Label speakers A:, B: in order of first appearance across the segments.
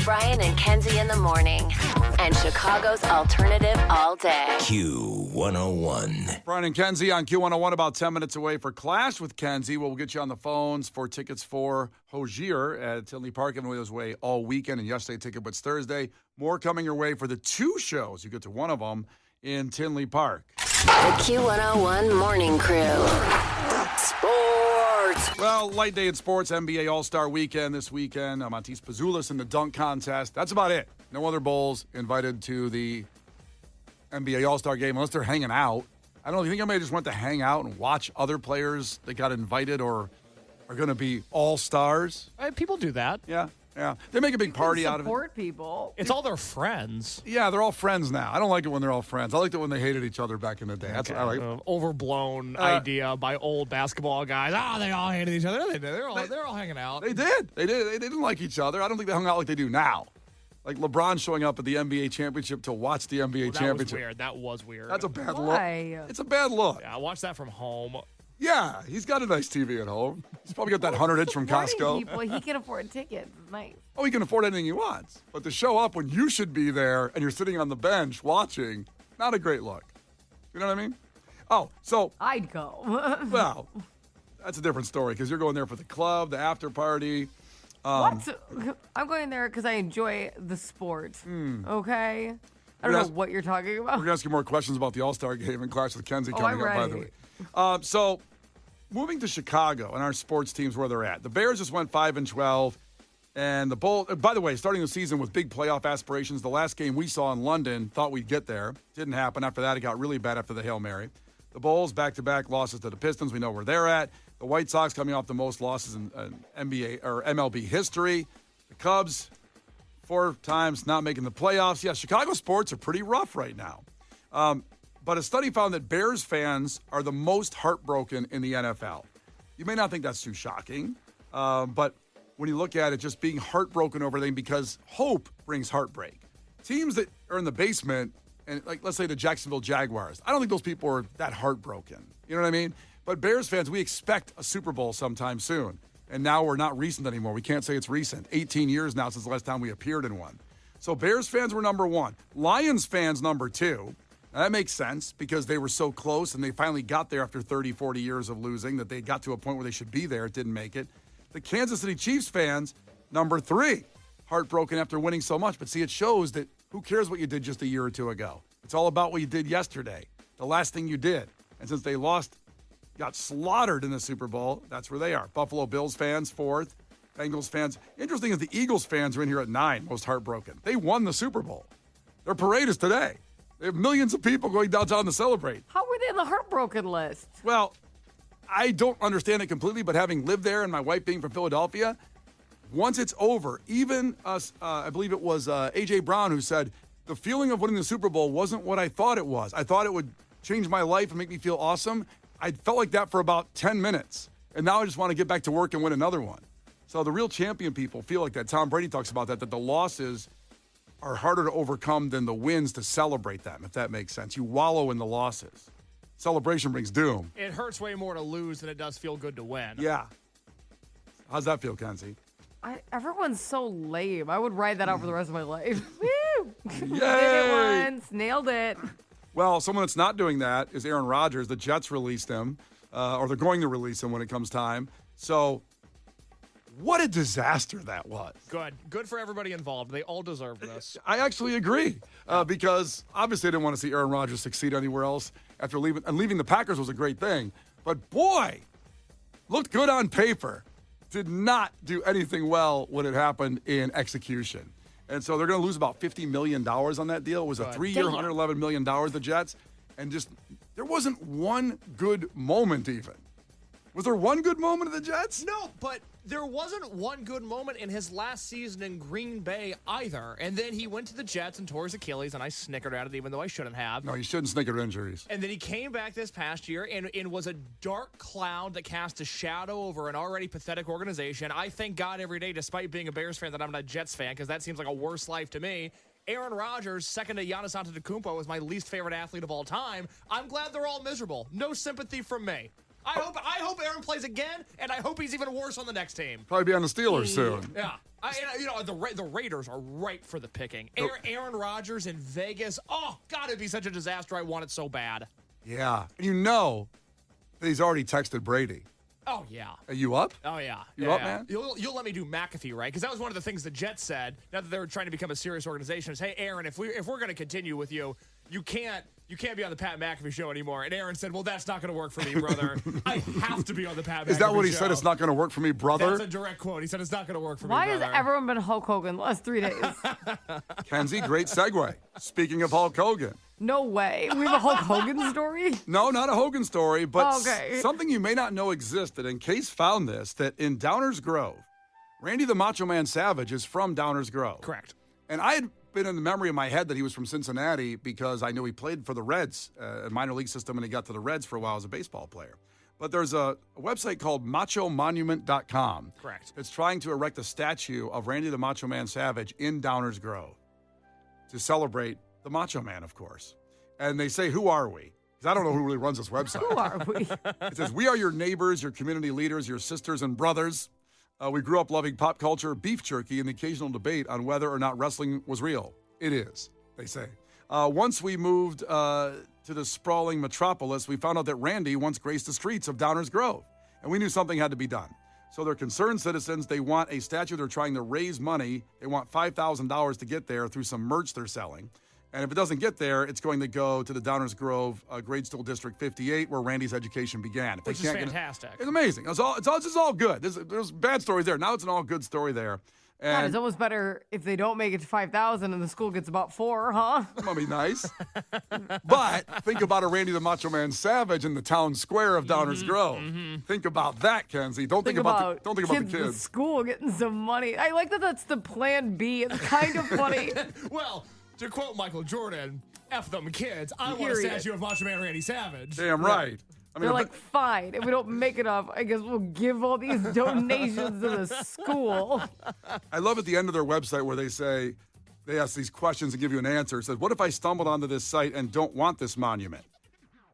A: Brian and Kenzie in the morning. And Chicago's alternative all day.
B: Q101.
C: Brian and Kenzie on Q101, about 10 minutes away for Clash with Kenzie. We'll get you on the phones for tickets for Hozier at Tinley Park. Giving away all weekend, and yesterday Ticket Blitz Thursday. More coming your way for the two shows. You get to one of them in Tinley Park.
A: The Q101 Morning Crew. Sports.
C: Well, light day in sports, NBA All-Star Weekend this weekend. Montis Pazoulis in the dunk contest. That's about it. No other Bulls invited to the NBA All-Star game unless they're hanging out. I don't know. You think anybody just went to hang out and watch other players that got invited or are going to be all-stars?
D: People do that.
C: Yeah. They make a big party out of it.
E: Support people.
D: It's all their friends.
C: Yeah, they're all friends now. I don't like it when they're all friends. I liked it when they hated each other back in the day. That's what I like.
D: Overblown idea by old basketball guys. They all hated each other. They're all hanging out.
C: They did. They didn't like each other. I don't think they hung out like they do now. Like LeBron showing up at the NBA championship to watch the NBA championship.
D: That was weird.
C: That's a bad
E: Why?
C: look. It's a bad look.
D: Yeah, I watched that from home.
C: Yeah, he's got a nice TV at home. He's probably got that 100-inch from Costco.
E: People, he can afford tickets. It's nice.
C: Oh, he can afford anything he wants. But to show up when you should be there and you're sitting on the bench watching, not a great look. You know what I mean? Oh, so...
E: I'd go.
C: Well, that's a different story because you're going there for the club, the after party.
E: What? I'm going there because I enjoy the sport. Okay? I don't know what you're talking about.
C: We're going to ask you more questions about the All-Star Game and Clash with Kenzie coming
E: I'm
C: up, by the
E: ready.
C: way. So, moving to Chicago and our sports teams where they're at. The Bears just went 5-12. And the Bulls, by the way, starting the season with big playoff aspirations. The last game we saw in London, thought we'd get there. Didn't happen. After that, it got really bad after the Hail Mary. The Bulls, back-to-back losses to the Pistons. We know where they're at. The White Sox coming off the most losses in NBA or MLB history. The Cubs, 4 times not making the playoffs. Yeah, Chicago sports are pretty rough right now. But a study found that Bears fans are the most heartbroken in the NFL. You may not think that's too shocking, but when you look at it, just being heartbroken over everything because hope brings heartbreak. Teams that are in the basement, and like let's say the Jacksonville Jaguars, I don't think those people are that heartbroken. You know what I mean? But Bears fans, we expect a Super Bowl sometime soon. And now we're not recent anymore. We can't say it's recent. 18 years now since the last time we appeared in one. So Bears fans were number 1. Lions fans number 2. Now, that makes sense because they were so close and they finally got there after 30, 40 years of losing that they got to a point where they should be there. It didn't make it. The Kansas City Chiefs fans, number 3. Heartbroken after winning so much. But see, it shows that who cares what you did just a year or two ago? It's all about what you did yesterday, the last thing you did. And since they lost, got slaughtered in the Super Bowl, that's where they are. Buffalo Bills fans, 4th. Bengals fans. Interesting is the Eagles fans are in here at 9, most heartbroken. They won the Super Bowl. Their parade is today. They have millions of people going downtown to celebrate.
E: How were they in the heartbroken list?
C: Well, I don't understand it completely, but having lived there and my wife being from Philadelphia, once it's over, even us, I believe it was A.J. Brown who said, the feeling of winning the Super Bowl wasn't what I thought it was. I thought it would change my life and make me feel awesome. I felt like that for about 10 minutes. And now I just want to get back to work and win another one. So the real champion people feel like that. Tom Brady talks about that the losses are harder to overcome than the wins to celebrate them, if that makes sense. You wallow in the losses. Celebration brings doom.
D: It hurts way more to lose than it does feel good to win.
C: Yeah. How's that feel, Kenzie?
E: Everyone's so lame. I would ride that out for the rest of my life. Woo!
C: Yay!
E: Did it once. Nailed it.
C: Well, someone that's not doing that is Aaron Rodgers. The Jets released him, or they're going to release him when it comes time. So what a disaster that was.
D: Good for everybody involved. They all deserve this.
C: I actually agree because obviously I didn't want to see Aaron Rodgers succeed anywhere else after leaving. And leaving the Packers was a great thing. But boy, looked good on paper. Did not do anything well when it happened in execution. And so they're going to lose about $50 million on that deal. It was a 3-year, $111 million, the Jets. And just, there wasn't one good moment even. Was there one good moment of the Jets?
D: No, but there wasn't one good moment in his last season in Green Bay either. And then he went to the Jets and tore his Achilles, and I snickered at it even though I shouldn't have.
C: No, you shouldn't snicker at injuries.
D: And then he came back this past year and was a dark cloud that cast a shadow over an already pathetic organization. I thank God every day, despite being a Bears fan, that I'm not a Jets fan, because that seems like a worse life to me. Aaron Rodgers, second to Giannis Antetokounmpo, is my least favorite athlete of all time. I'm glad they're all miserable. No sympathy from me. I hope Aaron plays again, and I hope he's even worse on the next team.
C: Probably be on the Steelers soon.
D: Yeah. The Raiders are ripe for the picking. Aaron Rodgers in Vegas. Oh, God, it'd be such a disaster. I want it so bad.
C: Yeah. You know that he's already texted Brady.
D: Oh, yeah.
C: Are you up?
D: Oh, yeah.
C: You up, man?
D: You'll let me do McAfee, right? Because that was one of the things the Jets said, now that they were trying to become a serious organization, is, hey, Aaron, if we're going to continue with you, you can't be on the Pat McAfee show anymore. And Aaron said, well, that's not going to work for me, brother. I have to be on the Pat McAfee show.
C: Is that what he said? It's not going to work for me, brother?
D: That's a direct quote. He said, it's not going to work for
E: Why
D: me, brother.
E: has everyone been Hulk Hogan the last 3 days?
C: Kenzie, great segue. Speaking of Hulk Hogan.
E: No way. We have a Hulk Hogan story?
C: No, not a Hogan story, but
E: Okay.
C: something you may not know existed. And Case found this, that in Downers Grove, Randy the Macho Man Savage is from Downers Grove.
D: Correct.
C: And I had been in the memory of my head that he was from Cincinnati because I knew he played for the Reds, a minor league system, and he got to the Reds for a while as a baseball player. But there's a website called machomonument.com.
D: Correct.
C: It's trying to erect a statue of Randy the Macho Man Savage in Downers Grove to celebrate the Macho Man, of course. And they say, who are we? Because I don't know who really runs this website.
E: Who are we?
C: It says, we are your neighbors, your community leaders, your sisters and brothers. We grew up loving pop culture, beef jerky, and the occasional debate on whether or not wrestling was real. It is, they say. Once we moved to the sprawling metropolis, we found out that Randy once graced the streets of Downers Grove, and we knew something had to be done. So they're concerned citizens. They want a statue. They're trying to raise money. They want $5,000 to get there through some merch they're selling. And if it doesn't get there, it's going to go to the Downers Grove Grade School District 58, where Randy's education began.
D: Which is fantastic.
C: It's amazing. It's all good. There's bad stories there. Now it's an all good story there.
E: God,
C: And
E: it's almost better if they don't make it to 5,000 and the school gets about 4, huh?
C: that might be nice. But think about a Randy the Macho Man Savage in the town square of Downers Grove. Think about that, Kenzie. Don't think about the
E: at
C: kids.
E: school getting some money. I like that that's the plan B. It's kind of funny.
D: Well, to quote Michael Jordan, F them kids, I want a
E: Period.
D: statue of Macho Man Randy Savage.
C: Damn right. I mean,
E: They're like, fine, if we don't make it up, I guess we'll give all these donations to the school.
C: I love at the end of their website where they ask these questions and give you an answer. It says, what if I stumbled onto this site and don't want this monument?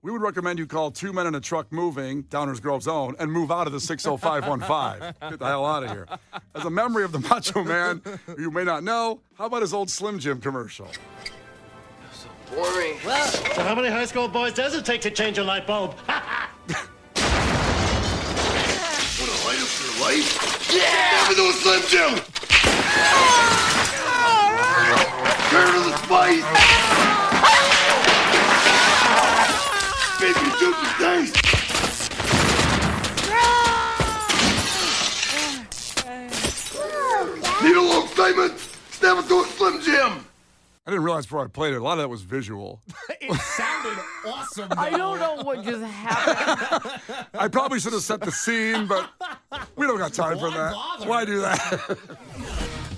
C: We would recommend you call 2 Men in a Truck Moving, Downers Grove's own, and move out of the 60515. Get the hell out of here. As a memory of the Macho Man, who you may not know, how about his old Slim Jim commercial?
F: Boring.
G: Well, so how many high school boys does it take to change a light bulb?
F: Want to light up your life? Yeah! Have those Slim Jim! Turn to the spice! Baby, juice is nice! Need a little excitement? Snap it to a Slim Jim!
C: I didn't realize before I played it, a lot of that was visual.
D: It sounded awesome, though.
E: I don't know what just happened.
C: I probably should have set the scene, but we don't got time for
D: Why
C: that.
D: bother?
C: Why do that?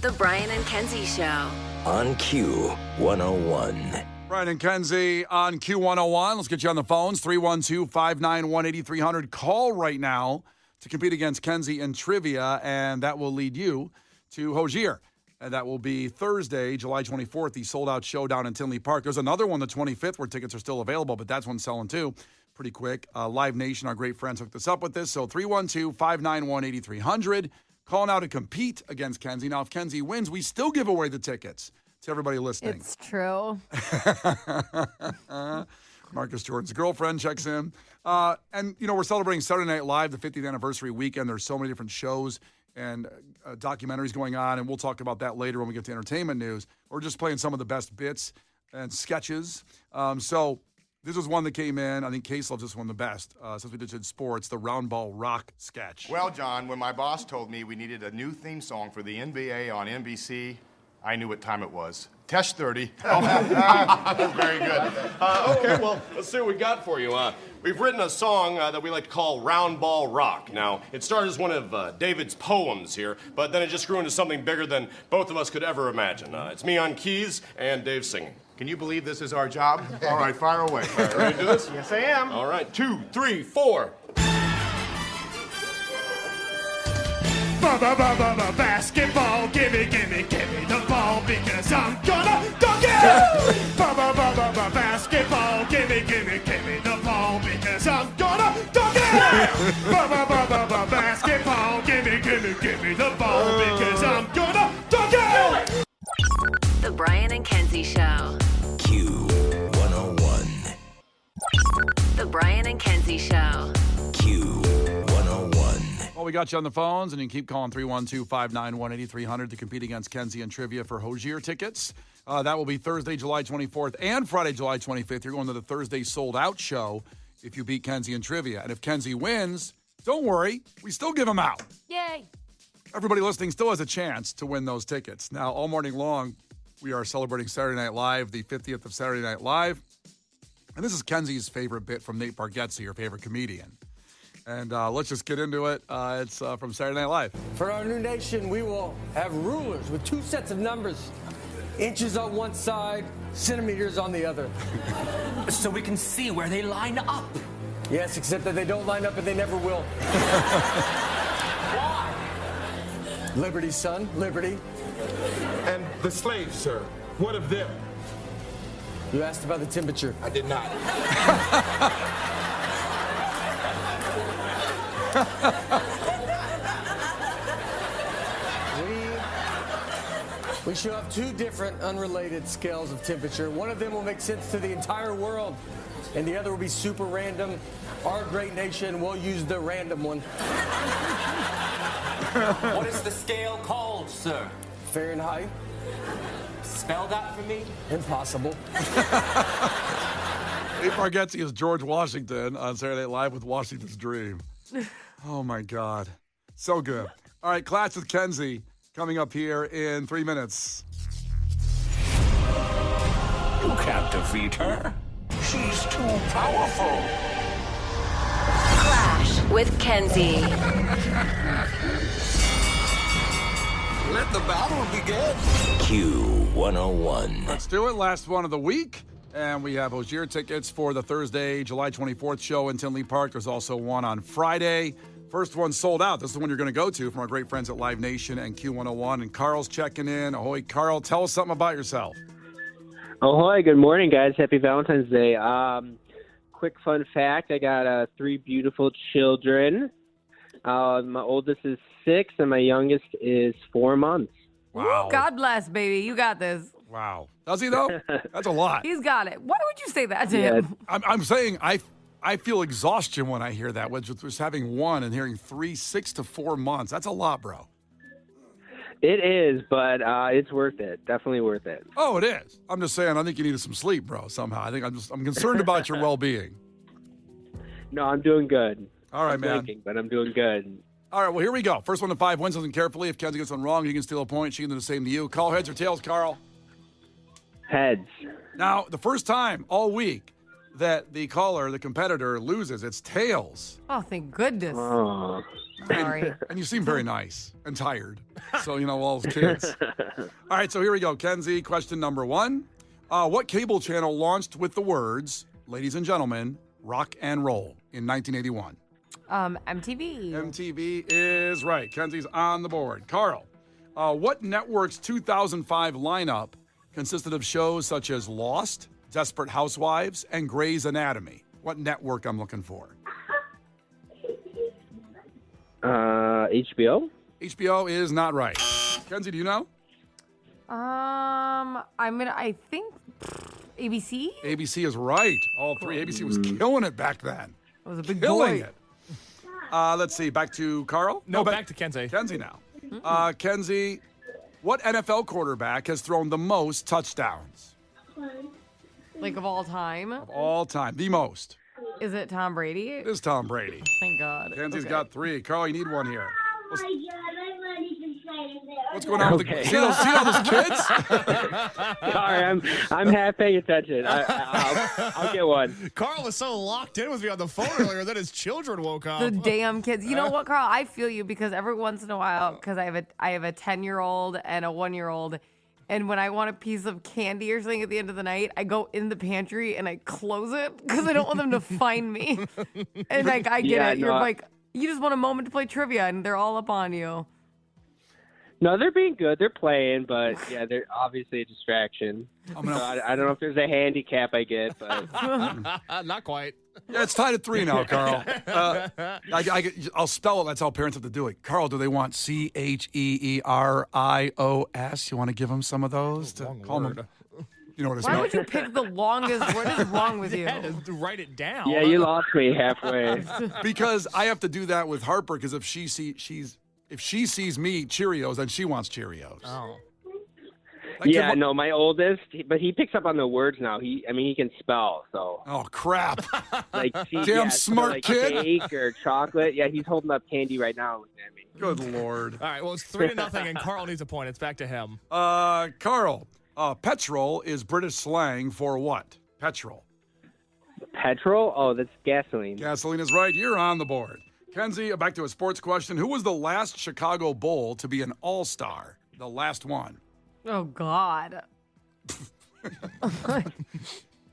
A: The Brian and Kenzie Show.
B: On Q101.
C: Brian and Kenzie on Q101. Let's get you on the phones. 312-591-8300. Call right now to compete against Kenzie in trivia, and that will lead you to Hozier. And that will be Thursday, July 24th, the sold-out showdown in Tinley Park. There's another one, the 25th, where tickets are still available, but that's one selling too pretty quick. Live Nation, our great friends, hooked us up with this. So 312-591-8300. Call now to compete against Kenzie. Now, if Kenzie wins, we still give away the tickets to everybody listening.
E: It's true.
C: Marcus Jordan's girlfriend checks in. And, you know, we're celebrating Saturday Night Live, the 50th anniversary weekend. There's so many different shows and documentaries going on, and we'll talk about that later when we get to entertainment news. We're just playing some of the best bits and sketches. So this was one that came in. I think Case loves this one the best since we did sports, the Round Ball Rock sketch.
H: Well, John, when my boss told me we needed a new theme song for the NBA on NBC, I knew what time it was. Tesh 30.
I: Very good. Okay, well, let's see what we got for you. We've written a song that we like to call Round Ball Rock. Now, it started as one of David's poems here, but then it just grew into something bigger than both of us could ever imagine. It's me on keys and Dave singing.
H: Can you believe this is our job? All right, fire away.
I: All right, ready to do this?
H: Yes, I am.
I: All right, 2, 3, 4.
G: Basketball, gimme the ball because I'm gonna dunk it! Basketball, gimme the ball because I'm gonna dunk it!
A: Kenzie Show.
B: Q101.
A: The Brian and Kenzie Show.
B: Q101.
C: Well, we got you on the phones, and you can keep calling 312-591-8300 to compete against Kenzie and Trivia for Hozier tickets. That will be Thursday, July 24th and Friday, July 25th. You're going to the Thursday sold-out show if you beat Kenzie and Trivia. And if Kenzie wins, don't worry, we still give them out.
E: Yay.
C: Everybody listening still has a chance to win those tickets. Now, all morning long, we are celebrating Saturday Night Live, the 50th of Saturday Night Live. And this is Kenzie's favorite bit from Nate Bargatze, your favorite comedian. And let's just get into it. It's from Saturday Night Live.
J: For our new nation, we will have rulers with two sets of numbers. Inches on one side, centimeters on the other.
K: So we can see where they line up.
J: Yes, except that they don't line up and they never will.
K: Why?
J: Liberty, son, liberty.
L: And the slaves, sir, what of them?
J: You asked about the temperature.
L: I did not.
J: We shall have two different unrelated scales of temperature. One of them will make sense to the entire world, and the other will be super random. Our great nation will use the random one.
K: What is the scale called, sir?
J: Fahrenheit.
K: Spell that for me.
J: Impossible.
C: Nate Bargatze is George Washington on Saturday Night Live with Washington's Dream. Oh, my God. So good. All right, Clash with Kenzie coming up here in 3 minutes.
F: You can't defeat her. She's too powerful.
A: Clash with Kenzie.
F: Let the battle begin.
B: Q101.
C: Let's do it. Last one of the week. And we have Hozier tickets for the Thursday, July 24th show in Tinley Park. There's also one on Friday. First one sold out. This is the one you're going to go to from our great friends at Live Nation and Q101. And Carl's checking in. Ahoy, Carl. Tell us something about yourself.
M: Ahoy. Good morning, guys. Happy Valentine's Day. Quick fun fact. I got 3 beautiful children. My oldest is 6, and my youngest is 4 months.
C: Wow.
E: Ooh, God bless, baby. You got this.
C: Wow. Does he, though? That's a lot.
E: He's got it. Why would you say that to him?
C: I'm saying I feel exhaustion when I hear that, which was having 1 and hearing 3, 6 to 4 months. That's a lot, bro.
M: It is, but it's worth it. Definitely worth it.
C: Oh, it is. I'm just saying, I think you needed some sleep, bro, somehow. I'm concerned about your well-being.
M: No, I'm doing good.
C: All right,
M: I'm
C: man.
M: Blinking, but I'm doing good.
C: All right, well, here we go. First one to 5 wins. Listen carefully. If Kenzie gets one wrong, you can steal a point. She can do the same to you. Call heads or tails, Carl.
M: Heads.
C: Now, the first time all week that the caller, the competitor, loses, it's tails.
E: Oh, thank goodness.
M: Oh.
E: Sorry.
C: And you seem very nice and tired. So, all those kids. All right, so here we go. Kenzie, question number 1. What cable channel launched with the words, ladies and gentlemen, rock and roll in 1981?
E: MTV.
C: MTV is right. Kenzie's on the board. Carl, what network's 2005 lineup consisted of shows such as Lost, Desperate Housewives, and Grey's Anatomy? What network I'm looking for?
M: HBO?
C: HBO is not right. Kenzie, do you know?
E: I think ABC?
C: ABC is right. All 3. ABC was killing it back then.
E: It was a big
C: Killing
E: boy.
C: it. Let's see. Back to Carl?
D: No, back to Kenzie.
C: Kenzie now. Kenzie, what NFL quarterback has thrown the most touchdowns?
E: Like of all time?
C: Of all time. The most.
E: Is it Tom Brady?
C: It is Tom Brady.
E: Thank God.
C: Kenzie's
E: Okay.
C: got 3. Carl, you need one here.
F: Oh my God, I'm ready to play there.
C: What's going on with the
M: Okay.
C: see all those kids?
M: Sorry, I'm half paying attention. I'll get one.
D: Carl was so locked in with me on the phone earlier that his children woke up.
E: The damn kids. You know what, Carl? I feel you because every once in a while, because I have a 10-year-old and a 1-year-old, and when I want a piece of candy or something at the end of the night, I go in the pantry and I close it because I don't want them to find me. And I get
M: Yeah,
E: it.
M: no,
E: You're like, you just want a moment to play trivia, and they're all up on you.
M: No, they're being good. They're playing, but yeah, they're obviously a distraction. So I don't know if there's a handicap I get, but
D: Not quite.
C: Yeah, it's tied at 3 now, Carl. I'll spell it. That's how parents have to do it. Carl, do they want CHEERIOS? You want to give them some of those? To
D: Long
C: call
D: word.
C: them? You know what I
E: Why
C: mean?
E: would you pick the longest? What is wrong with you?
D: Yeah, just write it down.
M: Yeah, you lost me halfway.
C: Because I have to do that with Harper. Because if she sees me eat Cheerios, then she wants Cheerios.
D: Oh.
M: Yeah, no, my oldest, but he picks up on the words now. He can spell, so.
C: Oh, crap.
M: Like,
C: Damn smart kid.
M: Cake or chocolate. Yeah, he's holding up candy right now looking at me.
C: Good Lord.
D: All right, well, it's 3-0, and Carl needs a point. It's back to him.
C: Carl, petrol is British slang for what? Petrol.
M: Petrol? Oh, that's gasoline.
C: Gasoline is right. You're on the board. Kenzie, back to a sports question. Who was the last Chicago Bull to be an all-star? The last one.
E: Oh, God.
C: It was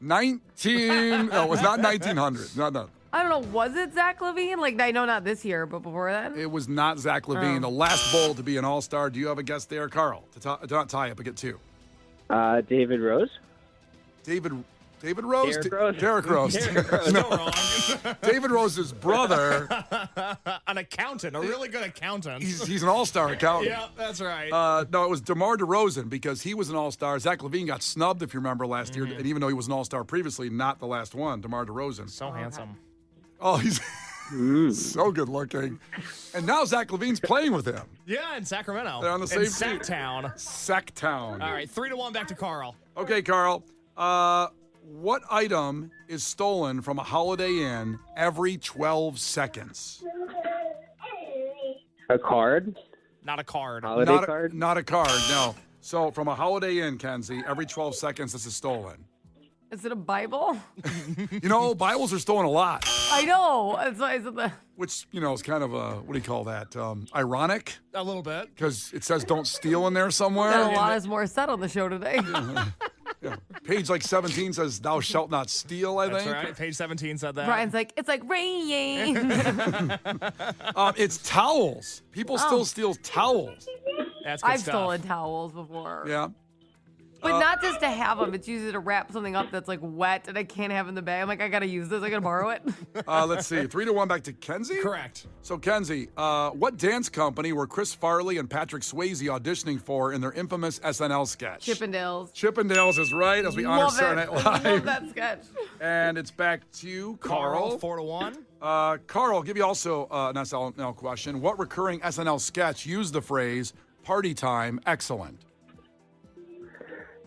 C: not 1900. No.
E: I don't know. Was it Zach Levine? Like, I know not this year, but before that?
C: It was not Zach Levine.
E: Oh.
C: The last Bull to be an all-star. Do you have a guess there, Carl? To not tie up, but get two.
M: David Rose?
C: David Rose?
M: Derrick Rose.
C: Derrick Rose.
D: Still wrong.
C: David Rose's brother.
D: An accountant, a really good accountant.
C: He's an all-star accountant.
D: Yeah, that's right.
C: No, it was DeMar DeRozan because he was an all-star. Zach Levine got snubbed, if you remember, last year. And even though he was an all-star previously, not the last one, DeMar DeRozan.
D: So handsome.
C: Oh, he's so good looking. And now Zach Levine's playing with him.
D: Yeah, in Sacramento.
C: They're on the same team.
D: Sacktown.
C: Sacktown.
D: All right, 3-1 back to Carl.
C: Okay, Carl. What item is stolen from a Holiday Inn every 12 seconds?
M: A card?
D: Not a card.
M: Holiday card?
C: Not a card, no. So from a Holiday Inn, Kenzie, every 12 seconds this is stolen.
E: Is it a Bible?
C: You know, Bibles are stolen a lot.
E: I know. That's why I said that.
C: Which, is kind of what do you call that? Ironic?
D: A little bit.
C: Because it says don't steal in there somewhere.
E: Got a lot is more said on the show today.
C: Yeah. Page 17 says thou shalt not steal, I think.
D: That's right. Page 17 said that.
E: Brian's like, it's like rain.
C: It's towels. People still steal towels.
D: That's good
E: I've
D: stuff.
E: stolen towels before.
C: Yeah.
E: But not just to have them. It's usually to wrap something up that's like wet and I can't have in the bag. I'm like, I got to use this. I got to borrow it.
C: Let's see. 3-1 back to Kenzie?
D: Correct.
C: So, Kenzie, what dance company were Chris Farley and Patrick Swayze auditioning for in their infamous SNL sketch?
E: Chippendales.
C: Chippendales is right as we honor
E: Love
C: Saturday
E: it.
C: Night
E: Love
C: Live.
E: that sketch.
C: And it's back to Carl.
D: 4-1.
C: Carl, I'll give you also an SNL question. What recurring SNL sketch used the phrase party time excellent?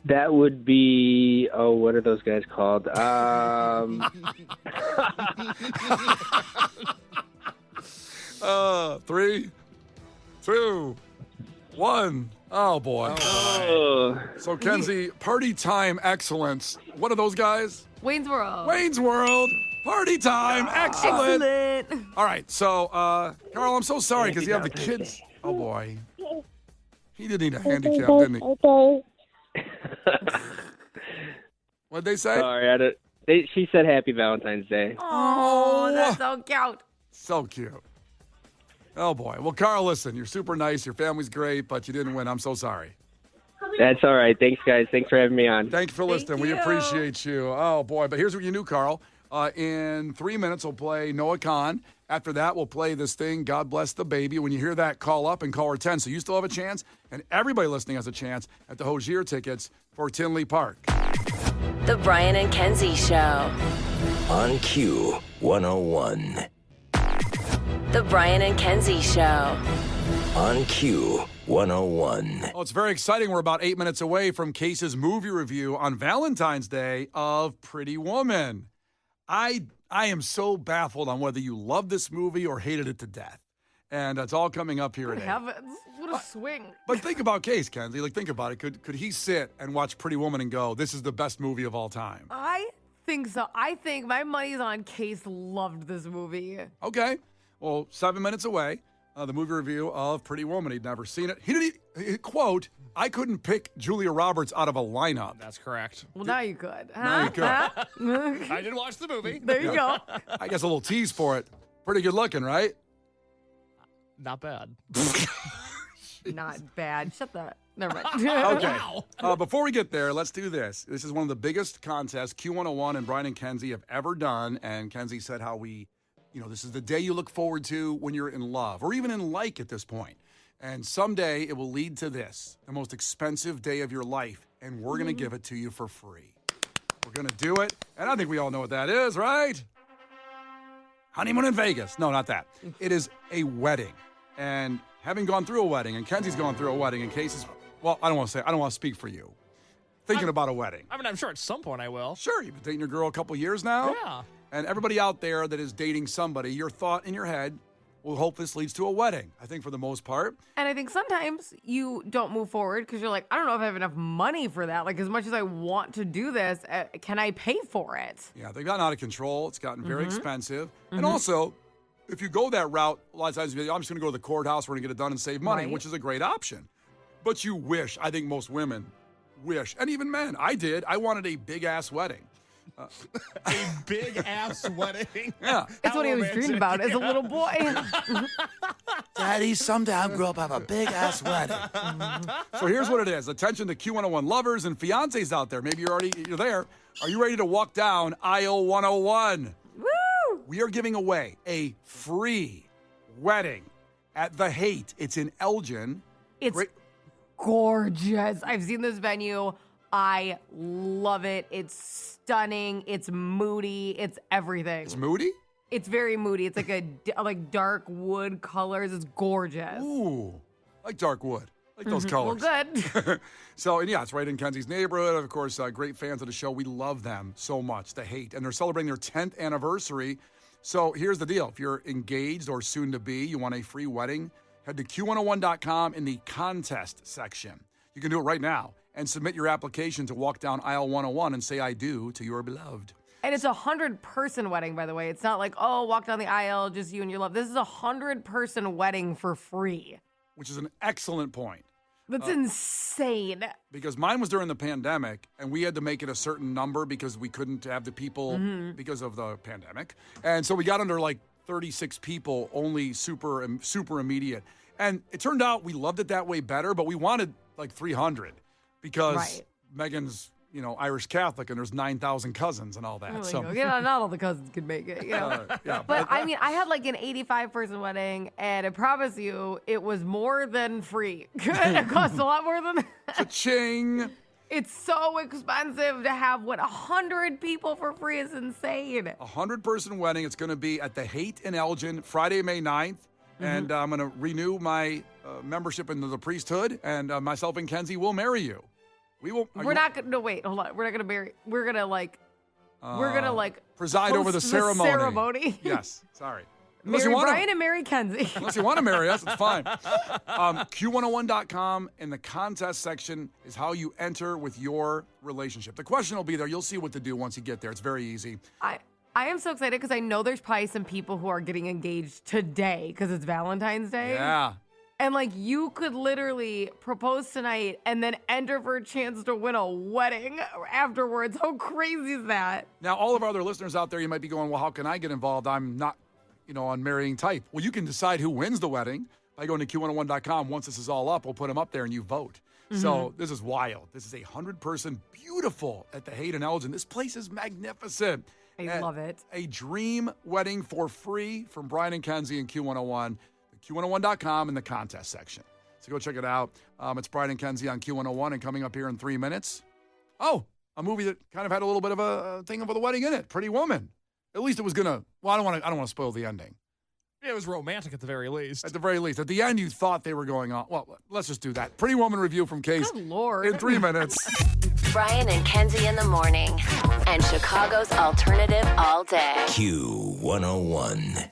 M: That would be, what are those guys called?
C: 3, 2, 1. Oh, boy. So, Kenzie, party time excellence. What are those guys?
E: Wayne's World.
C: Wayne's World. Party time. Excellent. All right. So, Carl, I'm so sorry because you have the kids. Oh, boy. He did need a handicap, didn't he? What'd they say?
M: Sorry, she said Happy Valentine's Day.
E: Oh, that's so cute.
C: So cute. Oh, boy. Well, Carl, listen, you're super nice. Your family's great, but you didn't win. I'm so sorry.
M: That's all right. Thanks, guys. Thanks for having me on.
C: Thank you for listening. We appreciate you. Oh, boy. But here's what you knew, Carl. In 3 minutes, we'll play Noah Khan. After that, we'll play this thing, God Bless the Baby. When you hear that, call up and call her 10. So you still have a chance, and everybody listening has a chance at the Hozier tickets for Tinley Park.
A: The Brian and Kenzie Show.
B: On Q 101.
A: The Brian and Kenzie Show.
B: On Q 101.
C: Oh, it's very exciting. We're about 8 minutes away from Case's movie review on Valentine's Day of Pretty Woman. I am so baffled on whether you love this movie or hated it to death. And that's all coming up here
E: Good
C: today.
E: heavens. What a swing.
C: But think about Case, Kenzie. Like, think about it. Could he sit and watch Pretty Woman and go, this is the best movie of all time?
E: I think so. I think my money's on Case loved this movie.
C: Okay. Well, 7 minutes away, the movie review of Pretty Woman. He'd never seen it. He didn't, quote, I couldn't pick Julia Roberts out of a lineup.
D: That's correct.
E: Well, now you could.
C: Now you could.
D: I did watch the movie.
E: There you go.
C: I guess a little tease for it. Pretty good looking, right?
D: Not bad.
E: Not bad. Shut that. Never mind.
C: Okay. Before we get there, let's do this. This is one of the biggest contests Q101 and Brian and Kenzie have ever done. And Kenzie said how this is the day you look forward to when you're in love or even in like at this point. And someday it will lead to this, the most expensive day of your life. and we're going to give it to you for free. We're going to do it, and I think we all know what that is, right? Honeymoon in Vegas. No, not that. It is a wedding, and having gone through a wedding, and Kenzie's gone through a wedding in cases, well, I don't want to speak for you. Thinking about a wedding.
D: I mean, I'm sure at some point I will.
C: Sure, you've been dating your girl a couple years now.
D: Yeah.
C: And everybody out there that is dating somebody, your thought in your head will hope this leads to a wedding, I think, for the most part.
E: And I think sometimes you don't move forward because you're like, I don't know if I have enough money for that. Like, as much as I want to do this, can I pay for it?
C: Yeah, they've gotten out of control. It's gotten very expensive. And also, if you go that route, a lot of times you're like, I'm just going to go to the courthouse, we're going to get it done and save money, which is a great option. But you wish, I think most women wish, and even men, I did, I wanted a big-ass wedding.
D: A big-ass wedding?
C: Yeah.
E: It's what he was dreaming about as a little boy.
C: Daddy, someday I'll grow up and have a big-ass wedding. So here's what it is. Attention to Q101 lovers and fiancés out there. Maybe you're there. Are you ready to walk down aisle 101?
E: Woo!
C: We are giving away a free wedding at The Haight. It's in Elgin.
E: It's gorgeous. I've seen this venue. I love it. It's stunning. It's moody. It's everything.
C: It's moody?
E: It's very moody. It's like dark wood colors. It's gorgeous.
C: Ooh, like dark wood. Like those colors.
E: Well, good.
C: So, and yeah, it's right in Kenzie's neighborhood. Of course, great fans of the show. We love them so much, The Haight. And they're celebrating their 10th anniversary. So here's the deal. If you're engaged or soon to be, you want a free wedding, head to Q101.com in the contest section. You can do it right now and submit your application to walk down aisle 101 and say I do to your beloved.
E: And it's a 100-person wedding, by the way. It's not like, oh, walk down the aisle, just you and your love. This is a 100-person wedding for free.
C: Which is an excellent point.
E: That's insane.
C: Because mine was during the pandemic, and we had to make it a certain number because we couldn't have the people because of the pandemic. And so we got under like 36 people, only super immediate. And it turned out we loved it that way better, but we wanted like 300 because Megan's, Irish Catholic, and there's 9,000 cousins and all that.
E: Not all the cousins could make it. But I mean, I had like an 85-person wedding, and I promise you, it was more than free. It cost a lot more than that.
C: Cha-ching.
E: It's so expensive to have 100 people for free is insane.
C: 100-person wedding. It's going to be at The Haight in Elgin, Friday, May 9th. And I'm going to renew my membership into the priesthood, and myself and Kenzie will marry you. We will.
E: We're not going to wait. Hold on. We're not going to marry. We're going to
C: preside over the ceremony. Yes. Sorry.
E: Marry Brian and marry Kenzie.
C: Unless you want to marry us, it's fine. Q101.com in the contest section is how you enter with your relationship. The question will be there. You'll see what to do once you get there. It's very easy.
E: I am so excited because I know there's probably some people who are getting engaged today because it's Valentine's Day.
C: Yeah.
E: And you could literally propose tonight and then enter for a chance to win a wedding afterwards. How crazy is that?
C: Now, all of our other listeners out there, you might be going, well, how can I get involved? I'm not, on marrying type. Well, you can decide who wins the wedding by going to Q101.com. Once this is all up, we'll put them up there and you vote. So this is wild. This is a 100-person, beautiful at The Haight in Elgin. This place is magnificent.
E: I love it.
C: A dream wedding for free from Brian and Kenzie and Q101. Q101.com in the contest section. So go check it out. It's Brian and Kenzie on Q101, and coming up here in 3 minutes, a movie that kind of had a little bit of a thing about the wedding in it, Pretty Woman. At least it was gonna. Well, I don't want to spoil the ending.
D: It was romantic at the very least.
C: At the very least, at the end, you thought they were going on. Well, let's just do that. Pretty Woman review from Case.
E: Good Lord.
C: In 3 minutes.
A: Brian and Kenzie in the morning, and Chicago's alternative all day.
B: Q101.